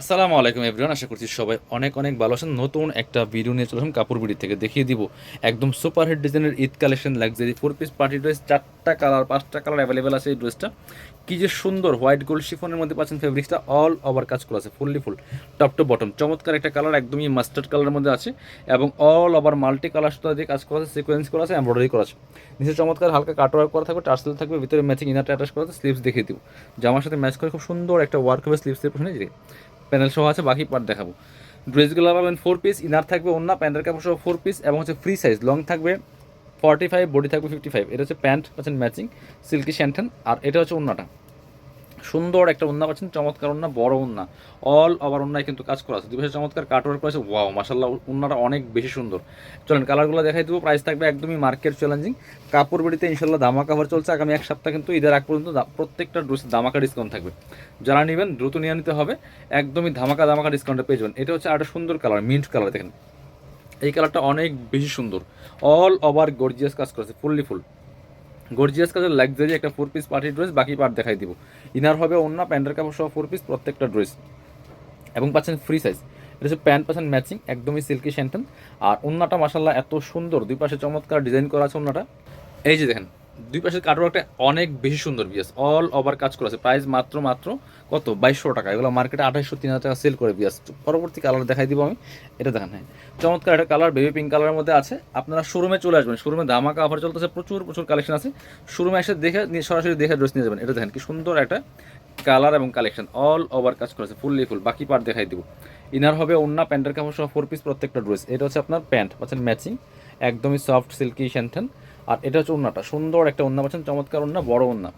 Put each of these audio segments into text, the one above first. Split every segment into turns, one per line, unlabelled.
আসসালামু আলাইকুম এভরিওয়ান, আশা করছি সবাই অনেক অনেক ভালো আছেন। নতুন একটা ভিডিও নিয়ে চলে আসলাম কাপড় বিড়ি থেকে। দেখিয়ে দিব একদম সুপার হিট ডিজাইনের Eid collection luxury 4 piece party dress. 4টা কালার 5টা কালার অ্যাভেলেবেল আছে এই ড্রেসটা। কি যে সুন্দর হোয়াইট গোল্ড শিফনের মধ্যে পাচ্ছেন। ফেব্রিক্সটা অল ওভার কাজ করা আছে, fully full top to bottom. চমৎকার একটা কালার, একদমই মাস্টার্ড কালারের মধ্যে আছে এবং অল ওভার মাল্টি কালার সুতা দিয়ে কাজ করা আছে, সিকোয়েন্স করা আছে, এমব্রয়ডারি করা আছে। নিচে চমৎকার হালকা কাটওয়ার্ক করা থাকবে, টার্সেল থাকবে, ভিতরে ম্যাচিং ইনারটা অ্যাটাচ করা আছে। স্লিভস দেখিয়ে দিব, জামার সাথে ম্যাচ করে খুব সুন্দর একটা ওয়ার্ক হবে স্লিভসের পেছনে। প্যানেল সহ আছে, বাকি পার্ট দেখাবো। ড্রেসগুলো পাবেন 4 পিস, ইনার থাকবে অন্য প্যান্টের কাপড় সহ 4 পিস এবং হচ্ছে ফ্রি সাইজ। লং থাকবে 45, বডি থাকবে 55। এটা হচ্ছে প্যান্ট পাচ্ছেন ম্যাচিং সিল্কি শ্যান্টেন, আর এটা হচ্ছে ওন্নাটা। সুন্দর একটা ওন্না পাচ্ছেন, চমৎকার ওন্না, বড় ওন্না, অল ওভার ওন্নায় কিন্তু কাজ করা আছে। দুই পাশে চমৎকার কাটওয়ার্ক করেছে। ওয়াও মাশাল্লাহ, ওন্নাটা অনেক বেশি সুন্দর। চলেন কালারগুলো দেখাই দেবো। প্রাইস থাকবে একদমই মার্কেট চ্যালেঞ্জিং। কাপড় বিড়িতে ইনশাল্লাহ ধামাকা অফার চলছে আগামী এক সপ্তাহ, কিন্তু ঈদের আগ পর্যন্ত প্রত্যেকটা ড্রেসে ধামাকা ডিসকাউন্ট থাকবে। যারা নেবেন দ্রুত নিয়ে নিতে হবে, একদমই ধামাকা ধামাকা ডিসকাউন্টে পেয়ে যাবেন। এটা হচ্ছে একটা সুন্দর কালার, মিন্ট কালার। দেখেন এই কালারটা অনেক বেশি সুন্দর, অল ওভার গর্জিয়াস কাজ করেছে, ফুললি ফুল গর্জিয়াস কাজের লাক্সারি একটা 4 পিস পার্টি ড্রেস। বাকি পার্ট দেখাই দিব। ইনার হবে অন্য প্যান্টের কাপড় সহ 4 পিস প্রত্যেকটা ড্রেস এবং পাচ্ছেন ফ্রি সাইজ। এটা হচ্ছে প্যান্ট পাচ্ছেন ম্যাচিং, একদমই সিল্কি শ্যান্টেন। আর ওন্নাটা মাসাল্লাহ এত সুন্দর, দুই পাশে চমৎকার ডিজাইন করা আছে ওন্নাটা। এই যে দেখেন দুই পাশের কাটওয়ার্কটা অনেক বেশি সুন্দর, বিয়াস অল ওভার কাজ করা আছে। প্রাইস মাত্র মাত্র কত, 2200 টাকা। এগুলো মার্কেটে 2800-3000 টাকা সেল করে বিয়াস। পরবর্তী কালার দেখাই দিব আমি। এটা দেখেন, হ্যাঁ চমৎকার একটা কালার, বেবি পিঙ্ক কালারের মধ্যে আছে। আপনারা শোরুমে চলে আসবেন, শোরুমে ধামাকা অফার চলতেছে, প্রচুর প্রচুর কালেকশন আছে। শোরুমে এসে দেখে সরাসরি দেখে ড্রেস নিয়ে যাবেন। এটা দেখেন কি সুন্দর একটা কালার এবং কালেকশন, অল ওভার কাজ করেছে, ফুললি ফুল। বাকি পার্ট দেখাই দিব। ইনার হবে অন্য প্যান্টের কাপড় সহ 4 পিস প্রত্যেকটা ড্রেস। এটা হচ্ছে আপনার প্যান্ট পাচ্ছেন ম্যাচিং, একদমই সফট সিল্কি শ্যান্টেন। আর এটা হচ্ছে ওন্নাটা, সুন্দর একটা ওন্না পাচ্ছেন, চমৎকার ওন্না, বড় ওন্না,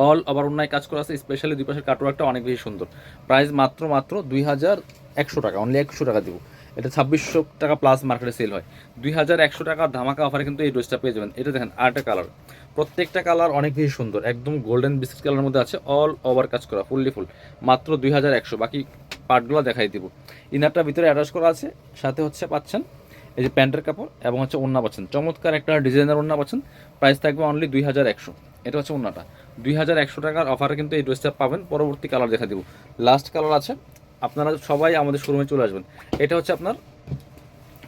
অল ওভার ওন্নায় কাজ করা আছে। স্পেশালি দুই পাশের কাটওয়ার্কটা অনেক বেশি সুন্দর। প্রাইস মাত্র মাত্র 2100 টাকা, অনলি 100 টাকা দিব। এটা 2600 টাকা প্লাস মার্কেটে সেল হয়। 2100 টাকার ধামাকা অফারে কিন্তু এই ড্রেসটা পেয়ে যাবেন। এটা দেখেন আরেকটা কালার, প্রত্যেকটা কালার অনেক বেশি সুন্দর, একদম গোল্ডেন বিস্কিট কালারের মধ্যে আছে, অল ওভার কাজ করা, ফুললি ফুল। মাত্র 2100। বাকি পার্টগুলো দেখাই দিব। ইনারটা ভিতরে অ্যাটাচ করা আছে, সাথে হচ্ছে পাচ্ছেন এই যে প্যান্টের কাপড় এবং হচ্ছে ওন্না পাচ্ছেন, চমৎকার একটা ডিজাইনার ওন্না পাচ্ছেন। প্রাইস থাকবে অনলি 2100। এটা হচ্ছে ওন্নাটা। 2100 টাকার অফারে কিন্তু এই ড্রেসটা পাবেন। পরবর্তী কালার দেখা দিব, লাস্ট কালার আছে। আপনারা সবাই আমাদের শোরুমে চলে আসবেন। এটা হচ্ছে আপনার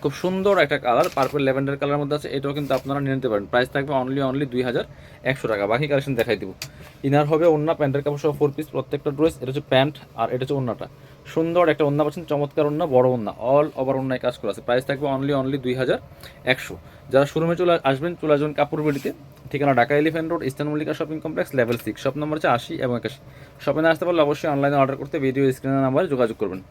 খুব সুন্দর একটা কালার, পার্পল ল্যাভেন্ডার কালারের মধ্যে আছে। এটাও কিন্তু আপনারা নিয়ে নিতে পারেন। প্রাইস থাকবে অনলি 2100 টাকা। বাকি কালেকশন দেখাই দিব। ইনার হবে ওন্না প্যান্টের কাপড় সহ 4 পিস প্রত্যেকটা ড্রেস। এটা হচ্ছে প্যান্ট আর এটা হচ্ছে ওন্নাটা। সুন্দর একটা ওন্না পাচ্ছেন, চমৎকার ওন্না, বড় ওন্না, অল ওভার ওন্নায় কাজ করা আছে। প্রাইস থাকবে অনলি 2100। যারা শোরুমে চলে আসবেন কাপড় বিড়িতে। ঠিকানা Dhaka elephant road, eastern Mallika shopping complex, level 6, shop number হচ্ছে 80 এবং 81। শপে না আসতে পারলে অবশ্যই অনলাইনে অর্ডার করতে ভিডিও স্ক্রিনের নাম্বারে যোগাযোগ করবেন।